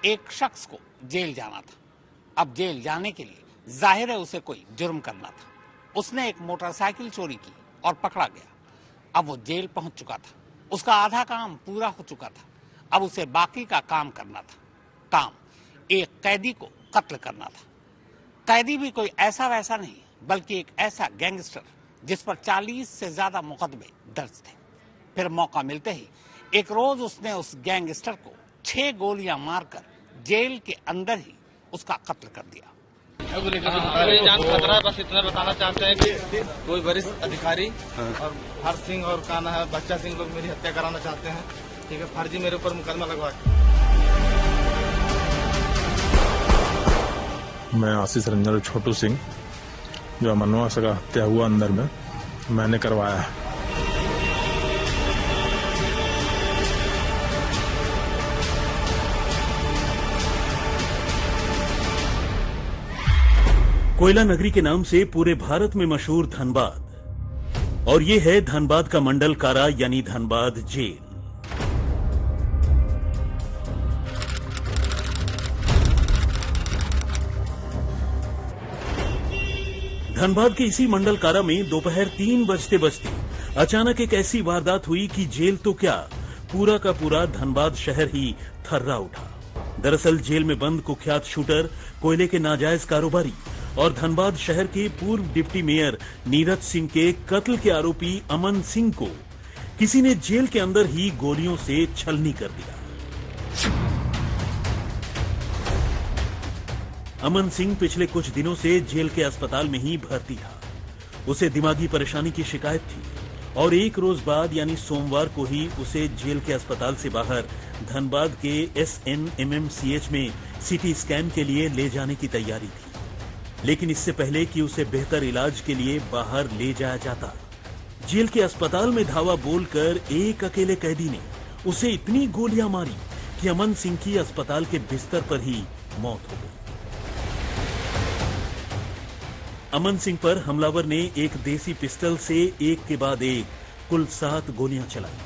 एक शख्स को जेल जाना था। अब जेल जाने के लिए जाहिर है उसे कोई जुर्म करना था। उसने एक मोटरसाइकिल चोरी की और पकड़ा गया। अब वो जेल पहुंच चुका था। उसका आधा काम पूरा हो चुका था। अब उसे बाकी का काम करना था। काम एक कैदी को कत्ल करना था। कैदी भी कोई ऐसा वैसा नहीं, बल्कि एक ऐसा गैंगस्टर जिस पर 40 से ज्यादा मुकदमे दर्ज थे। फिर मौका मिलते ही एक रोज उसने उस गैंगस्टर को 6 गोलियां मारकर जेल के अंदर ही उसका कत्ल कर दिया। जान खतरा है, बस इतना बताना चाहते हैं कि कोई वरिष्ठ अधिकारी और हर्ष सिंह और काना है बच्चा सिंह लोग मेरी हत्या कराना चाहते हैं। ठीक है, फर्जी मेरे ऊपर मुकदमा लगवा के। मैं आशीष रंजन छोटू सिंह, जो अमनवा का हत्या हुआ अंदर में, मैंने करवाया है। कोयला नगरी के नाम से पूरे भारत में मशहूर धनबाद, और ये है धनबाद का मंडल कारा यानी धनबाद जेल। धनबाद के इसी मंडल कारा में दोपहर 3 बजते बजते अचानक एक ऐसी वारदात हुई कि जेल तो क्या, पूरा का पूरा धनबाद शहर ही थर्रा उठा। दरअसल जेल में बंद कुख्यात शूटर, कोयले के नाजायज कारोबारी और धनबाद शहर के पूर्व डिप्टी मेयर नीरज सिंह के कत्ल के आरोपी अमन सिंह को किसी ने जेल के अंदर ही गोलियों से छलनी कर दिया। अमन सिंह पिछले कुछ दिनों से जेल के अस्पताल में ही भर्ती था। उसे दिमागी परेशानी की शिकायत थी और एक रोज बाद यानी सोमवार को ही उसे जेल के अस्पताल से बाहर धनबाद के SNMMCH में CT स्कैन के लिए ले जाने की तैयारी थी। लेकिन इससे पहले कि उसे बेहतर इलाज के लिए बाहर ले जाया जाता, जेल के अस्पताल में धावा बोलकर एक अकेले कैदी ने उसे इतनी गोलियां मारी कि अमन सिंह की अस्पताल के बिस्तर पर ही मौत हो गई। अमन सिंह पर हमलावर ने एक देसी पिस्टल से एक के बाद एक कुल 7 गोलियां चलाई,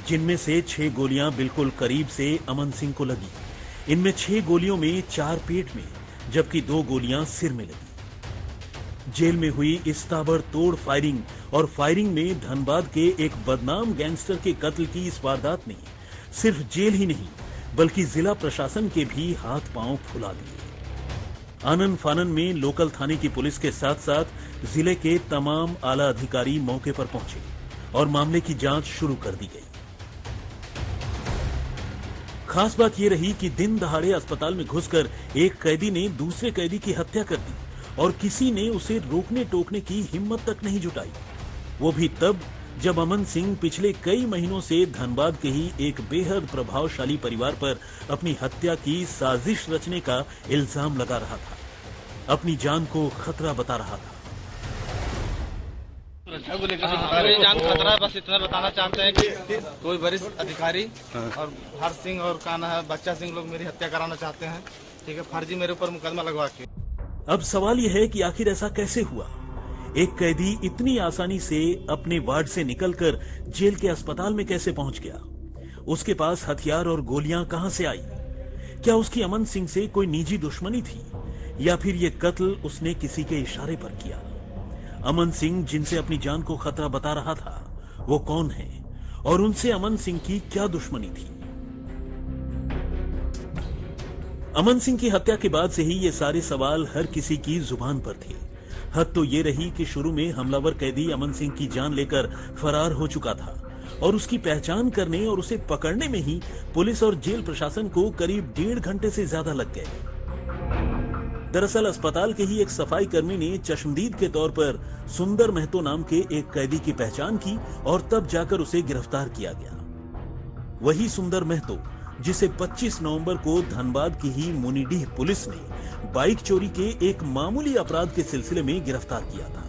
जिनमें से 6 गोलियां बिल्कुल करीब से अमन सिंह को लगी। इनमें 6 गोलियों में 4 पेट में, जबकि 2 गोलियां सिर में लगी। जेल में हुई इस ताबड़तोड़ फायरिंग और फायरिंग में धनबाद के एक बदनाम गैंगस्टर के कत्ल की इस वारदात ने सिर्फ जेल ही नहीं बल्कि जिला प्रशासन के भी हाथ पांव फुला दिए। आनन फानन में लोकल थाने की पुलिस के साथ साथ जिले के तमाम आला अधिकारी मौके पर पहुंचे और मामले की जांच शुरू कर दी गई। खास बात यह रही कि दिन दहाड़े अस्पताल में घुसकर एक कैदी ने दूसरे कैदी की हत्या कर दी और किसी ने उसे रोकने टोकने की हिम्मत तक नहीं जुटाई। वो भी तब जब अमन सिंह पिछले कई महीनों से धनबाद के ही एक बेहद प्रभावशाली परिवार पर अपनी हत्या की साजिश रचने का इल्जाम लगा रहा था, अपनी जान को खतरा बता रहा था। जान खतरा है, बस इतना बताना चाहते हैं कि कोई वरिष्ठ अधिकारी और हर्ष सिंह और काना है बच्चा सिंह लोग मेरी हत्या कराना चाहते हैं। ठीक है, फर्जी मेरे ऊपर मुकदमा लगवा के। अब सवाल यह है कि आखिर ऐसा कैसे हुआ? एक कैदी इतनी आसानी से अपने वार्ड से निकलकर जेल के अस्पताल में कैसे पहुंच गया? उसके पास हथियार और गोलियां कहां से आई? क्या उसकी अमन सिंह से कोई निजी दुश्मनी थी या फिर ये कत्ल उसने किसी के इशारे पर किया? अमन सिंह जिनसे अपनी जान को खतरा बता रहा था, वो कौन है और उनसे अमन सिंह की क्या दुश्मनी थी? अमन सिंह की हत्या के बाद से ही ये सारे सवाल हर किसी की जुबान पर थे। हद तो ये रही कि शुरू में हमलावर कैदी अमन सिंह की जान लेकर फरार हो चुका था और उसकी पहचान करने और उसे पकड़ने में ही पुलिस और जेल प्रशासन को करीब 1.5 घंटे से ज्यादा लग गए। दरअसल अस्पताल के ही एक सफाई कर्मी ने चश्मदीद के तौर पर सुंदर महतो नाम के एक कैदी की पहचान की और तब जाकर उसे गिरफ्तार किया गया। वही सुंदर महतो जिसे 25 नवंबर को धनबाद की ही मुनीडीह पुलिस ने बाइक चोरी के एक मामूली अपराध के सिलसिले में गिरफ्तार किया था।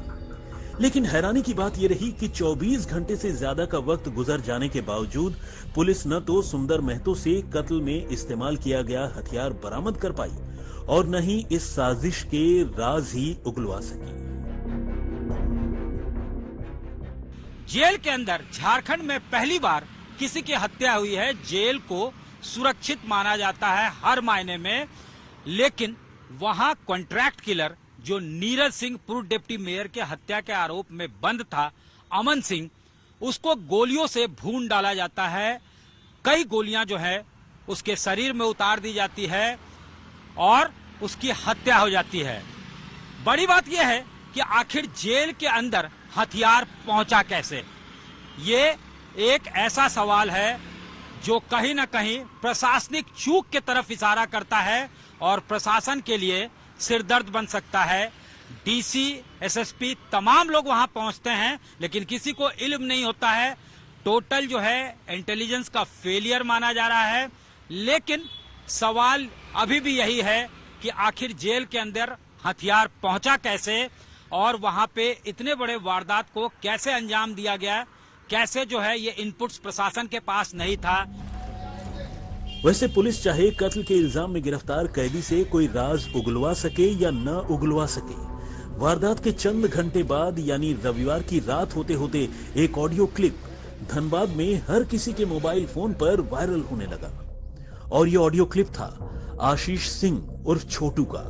लेकिन हैरानी की बात यह रही कि 24 घंटे से ज्यादा का वक्त गुजर जाने के बावजूद पुलिस न तो सुंदर महतो से कत्ल में इस्तेमाल किया गया हथियार बरामद कर पाई और न ही इस साजिश के राज ही उगलवा सकी। जेल के अंदर झारखंड में पहली बार किसी की हत्या हुई है। जेल को सुरक्षित माना जाता है हर मायने में। लेकिन वहां कॉन्ट्रैक्ट किलर जो नीरज सिंह पूर्व डिप्टी मेयर के हत्या के आरोप में बंद था, अमन सिंह, उसको गोलियों से भून डाला जाता है। कई गोलियां जो है उसके शरीर में उतार दी जाती है और उसकी हत्या हो जाती है। बड़ी बात यह है कि आखिर जेल के अंदर हथियार पहुंचा कैसे? ये एक ऐसा सवाल है जो कहीं ना कहीं प्रशासनिक चूक की तरफ इशारा करता है और प्रशासन के लिए सिरदर्द बन सकता है। डीसी, एसएसपी, तमाम लोग वहां पहुंचते हैं, लेकिन किसी को इल्म नहीं होता है। टोटल जो है इंटेलिजेंस का फेलियर माना जा रहा है। लेकिन सवाल अभी भी यही है कि आखिर जेल के अंदर हथियार पहुंचा कैसे और वहां पे इतने बड़े वारदात को कैसे अंजाम दिया गया, कैसे जो है ये इनपुट्स प्रशासन के पास नहीं था। वैसे पुलिस चाहे कत्ल के इल्जाम में गिरफ्तार कैदी से कोई राज उगलवा सके या न उगलवा सके, वारदात के चंद घंटे बाद यानी रविवार की रात होते होते एक ऑडियो क्लिप धनबाद में हर किसी के मोबाइल फोन पर वायरल होने लगा। और ये ऑडियो क्लिप था आशीष सिंह उर्फ छोटू का।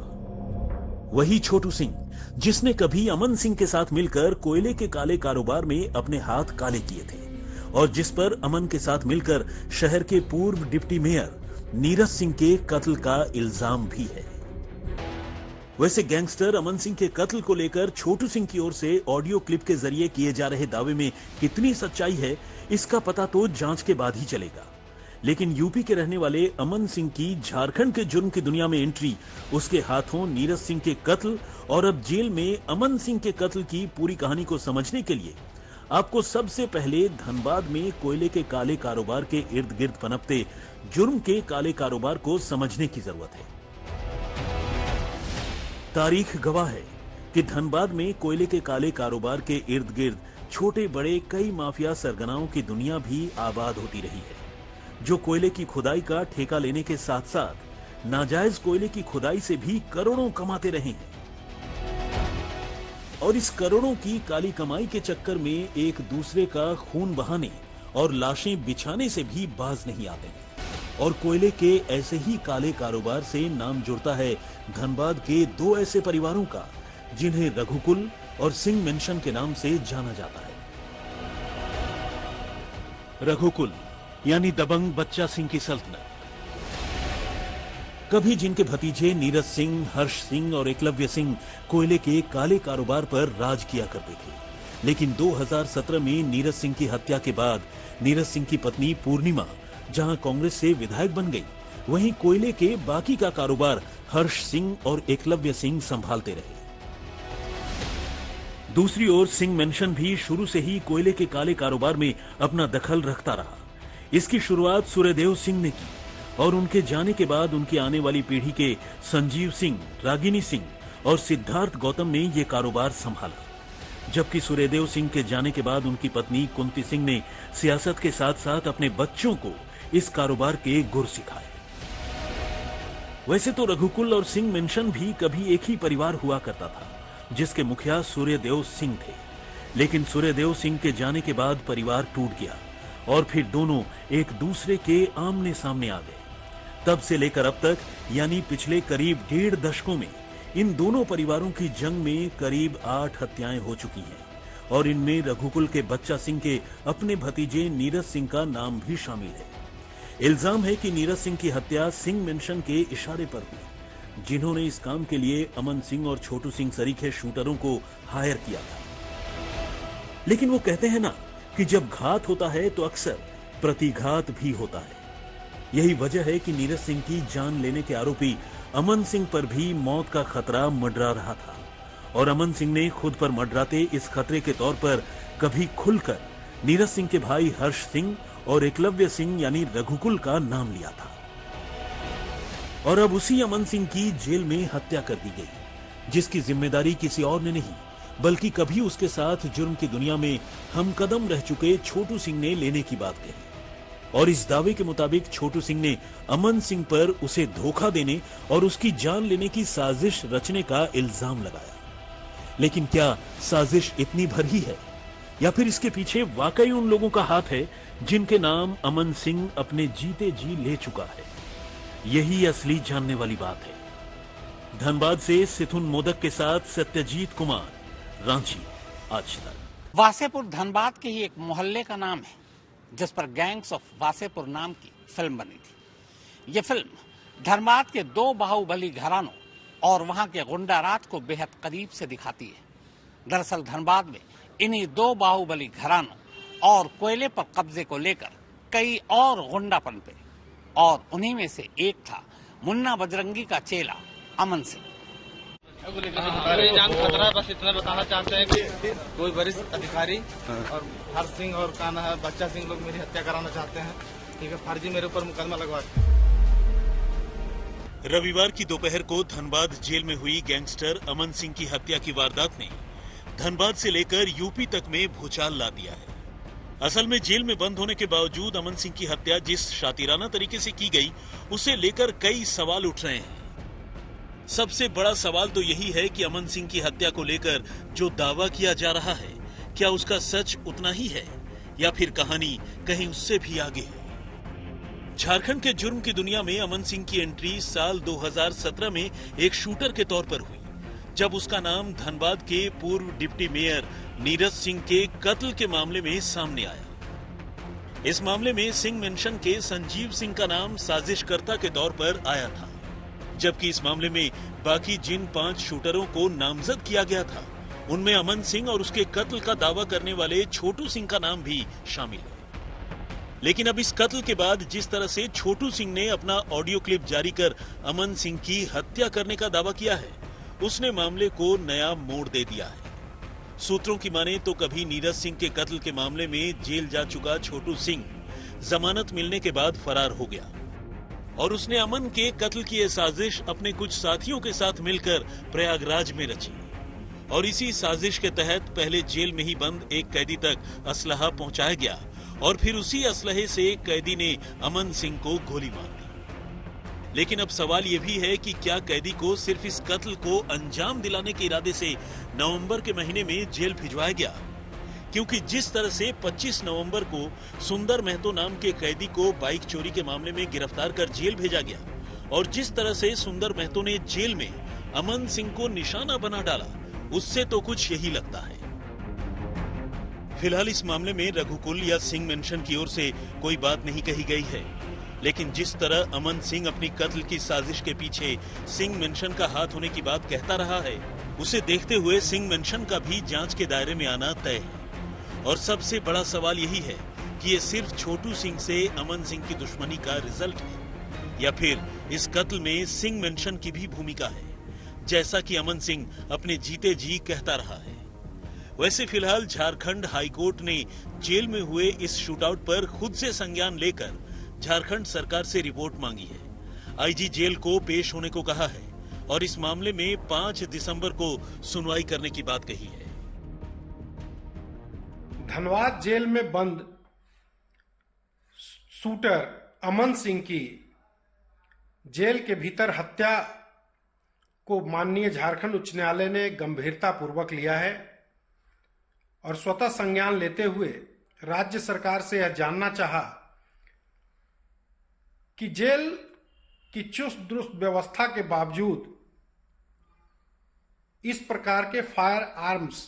वही छोटू सिंह जिसने कभी अमन सिंह के साथ मिलकर कोयले के काले कारोबार में अपने हाथ काले किए थे और जिस पर अमन के साथ मिलकर शहर के पूर्व डिप्टी मेयर नीरज सिंह के कत्ल का इल्जाम भी है। वैसे गैंगस्टर अमन सिंह के कत्ल को लेकर छोटू सिंह की ओर से ऑडियो क्लिप के जरिए किए जा रहे दावे में कितनी सच्चाई है, इसका पता तो जांच के बाद ही चलेगा। लेकिन यूपी के रहने वाले अमन सिंह की झारखंड के जुर्म की दुनिया में एंट्री, उसके हाथों नीरज सिंह के कत्ल और अब जेल में अमन सिंह के कत्ल की पूरी कहानी को समझने के लिए आपको सबसे पहले धनबाद में कोयले के काले कारोबार के इर्द गिर्द पनपते जुर्म के काले कारोबार को समझने की जरूरत है। तारीख गवाह है कि धनबाद में कोयले के काले कारोबार के इर्द गिर्द छोटे बड़े कई माफिया सरगनाओं की दुनिया भी आबाद होती रही है, जो कोयले की खुदाई का ठेका लेने के साथ साथ नाजायज कोयले की खुदाई से भी करोड़ों कमाते रहे हैं। और इस करोड़ों की काली कमाई के चक्कर में एक दूसरे का खून बहाने और लाशें बिछाने से भी बाज नहीं आते हैं। और कोयले के ऐसे ही काले कारोबार से नाम जुड़ता है धनबाद के दो ऐसे परिवारों का जिन्हें रघुकुल और सिंह मेंशन के नाम से जाना जाता है। रघुकुल यानी दबंग बच्चा सिंह की सल्तनत, कभी जिनके भतीजे नीरज सिंह, हर्ष सिंह और एकलव्य सिंह कोयले के काले कारोबार पर राज किया करते थे। लेकिन 2017 में नीरज सिंह की हत्या के बाद नीरज सिंह की पत्नी पूर्णिमा जहां कांग्रेस से विधायक बन गई, वहीं कोयले के बाकी का कारोबार हर्ष सिंह और एकलव्य सिंह संभालते रहे। दूसरी ओर सिंह मेंशन भी शुरू से ही कोयले के काले कारोबार में अपना दखल रखता रहा। इसकी शुरुआत सूर्यदेव सिंह ने की और उनके जाने के बाद उनकी आने वाली पीढ़ी के संजीव सिंह, रागिनी सिंह और सिद्धार्थ गौतम ने यह कारोबार संभाला। जबकि सूर्यदेव सिंह के जाने के बाद उनकी पत्नी कुंती सिंह ने सियासत के साथ साथ अपने बच्चों को इस कारोबार के गुर सिखाए। वैसे तो रघुकुल और सिंह मेंशन भी कभी एक ही परिवार हुआ करता था, जिसके मुखिया सूर्यदेव सिंह थे। लेकिन सूर्यदेव सिंह के जाने के बाद परिवार टूट गया और फिर दोनों एक दूसरे के आमने सामने आ गए। तब से लेकर अब तक यानी पिछले करीब 1.5 दशकों में इन दोनों परिवारों की जंग में करीब 8 हत्याएं हो चुकी हैं और इनमें रघुकुल के बच्चा सिंह के अपने भतीजे नीरज सिंह का नाम भी शामिल है। इल्जाम है कि नीरज सिंह की हत्या सिंह मेंशन के इशारे पर हुई, जिन्होंने इस काम के लिए अमन सिंह और छोटू सिंह सरीखे शूटरों को हायर किया था। लेकिन वो कहते हैं ना कि जब घात होता है तो अक्सर प्रतिघात भी होता है। यही वजह है कि नीरज सिंह की जान लेने के आरोपी अमन सिंह पर भी मौत का खतरा मंडरा रहा था और अमन सिंह ने खुद पर मंडराते इस खतरे के तौर पर कभी खुलकर नीरज सिंह के भाई हर्ष सिंह और एकलव्य सिंह यानी रघुकुल का नाम लिया था। और अब उसी अमन सिंह की जेल में हत्या कर दी गई, जिसकी जिम्मेदारी किसी और ने नहीं बल्कि कभी उसके साथ जुर्म की दुनिया में हम कदम रह चुके छोटू सिंह ने लेने की बात कही। और इस दावे के मुताबिक छोटू सिंह ने अमन सिंह पर उसे धोखा देने और उसकी जान लेने की साजिश रचने का इल्जाम लगाया। लेकिन क्या साजिश इतनी भर ही है या फिर इसके पीछे वाकई उन लोगों का हाथ है जिनके नाम अमन सिंह अपने जीते जी ले चुका है। यही असली जानने वाली बात है। धनबाद से सिथुन मोदक के साथ सत्यजीत कुमार, रांची, आज तक। वासेपुर धनबाद के ही एक मोहल्ले का नाम है जिस पर गैंग्स ऑफ वासेपुर नाम की फिल्म बनी थी। ये फिल्म धनबाद के दो बाहुबली घरानों और वहां के गुंडा राज को बेहद करीब से दिखाती है। दरअसल धनबाद में इन्हीं दो बाहुबली घरानों और कोयले पर कब्जे को लेकर कई और गुंडा पनपे और उन्हीं में से एक था मुन्ना बजरंगी का चेला अमन सिंह। अरे जान खतरा, बस इतना बताना चाहते हैं कि कोई वरिष्ठ अधिकारी और हर्ष सिंह और काना है बच्चा सिंह लोग मेरी हत्या कराना चाहते हैं। ठीक है, फर्जी मेरे ऊपर मुकदमा लगवाते हैं। रविवार की दोपहर को धनबाद जेल में हुई गैंगस्टर अमन सिंह की हत्या की वारदात ने धनबाद से लेकर यूपी तक में भूचाल ला दिया है। असल में जेल में बंद होने के बावजूद अमन सिंह की हत्या जिस शातिराना तरीके से की गई, उसे लेकर कई सवाल उठ रहे हैं। सबसे बड़ा सवाल तो यही है कि अमन सिंह की हत्या को लेकर जो दावा किया जा रहा है, क्या उसका सच उतना ही है या फिर कहानी कहीं उससे भी आगे है। झारखंड के जुर्म की दुनिया में अमन सिंह की एंट्री साल 2017 में एक शूटर के तौर पर हुई, जब उसका नाम धनबाद के पूर्व डिप्टी मेयर नीरज सिंह के कत्ल के मामले में सामने आया। इस मामले में सिंह मेंशन के संजीव सिंह का नाम साजिशकर्ता के तौर पर आया था, जबकि इस मामले में बाकी जिन 5 शूटरों को नामजद किया गया था, उनमें अमन सिंह और उसके कत्ल का दावा करने वाले छोटू सिंह का नाम भी शामिल है। लेकिन अब इस कत्ल के बाद जिस तरह से छोटू सिंह ने अपना ऑडियो क्लिप जारी कर अमन सिंह की हत्या करने का दावा किया है, उसने मामले को नया मोड़ दे दिया है। सूत्रों की माने तो कभी नीरज सिंह के कत्ल के मामले में जेल जा चुका छोटू सिंह जमानत मिलने के बाद फरार हो गया और उसने अमन के कत्ल की यह साजिश अपने कुछ साथियों के साथ मिलकर प्रयागराज में रची और इसी साजिश के तहत पहले जेल में ही बंद एक कैदी तक असलहा पहुंचाया गया और फिर उसी असलहे से कैदी ने अमन सिंह को गोली मार दी। लेकिन अब सवाल यह भी है कि क्या कैदी को सिर्फ इस कत्ल को अंजाम दिलाने के इरादे से नवंबर के महीने में जेल भिजवाया गया, क्योंकि जिस तरह से 25 नवंबर को सुंदर महतो नाम के कैदी को बाइक चोरी के मामले में गिरफ्तार कर जेल भेजा गया और जिस तरह से सुंदर महतो ने जेल में अमन सिंह को निशाना बना डाला, उससे तो कुछ यही लगता है। फिलहाल इस मामले में रघुकुल या सिंह मेंशन की ओर से कोई बात नहीं कही गई है, लेकिन जिस तरह अमन सिंह अपनी कत्ल की साजिश के पीछे सिंह मेंशन का हाथ होने की बात कहता रहा है, उसे देखते हुए सिंह मेंशन का भी जांच के दायरे में आना तय है। और सबसे बड़ा सवाल यही है कि ये सिर्फ छोटू सिंह से अमन सिंह की दुश्मनी का रिजल्ट है या फिर इस कत्ल में सिंह मेंशन की भी भूमिका है, जैसा कि अमन सिंह अपने जीते जी कहता रहा है। वैसे फिलहाल झारखंड हाईकोर्ट ने जेल में हुए इस शूटआउट पर खुद से संज्ञान लेकर झारखंड सरकार से रिपोर्ट मांगी है। आईजी जेल को पेश होने को कहा है और इस मामले में 5 दिसंबर को सुनवाई करने की बात कही है। धनबाद जेल में बंद शूटर अमन सिंह की जेल के भीतर हत्या को माननीय झारखंड उच्च न्यायालय ने गंभीरता पूर्वक लिया है और स्वतः संज्ञान लेते हुए राज्य सरकार से यह जानना चाहा कि जेल की चुस्त दुरुस्त व्यवस्था के बावजूद इस प्रकार के फायर आर्म्स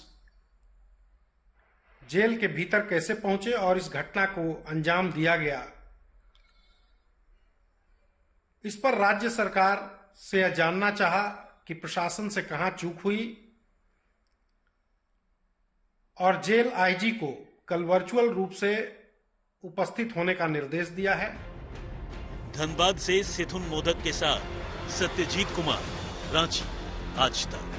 जेल के भीतर कैसे पहुंचे और इस घटना को अंजाम दिया गया। इस पर राज्य सरकार से यह जानना चाहा कि प्रशासन से कहां चूक हुई और जेल आईजी को कल वर्चुअल रूप से उपस्थित होने का निर्देश दिया है। धनबाद से सिथुन मोदक के साथ सत्यजीत कुमार, रांची, आज तक।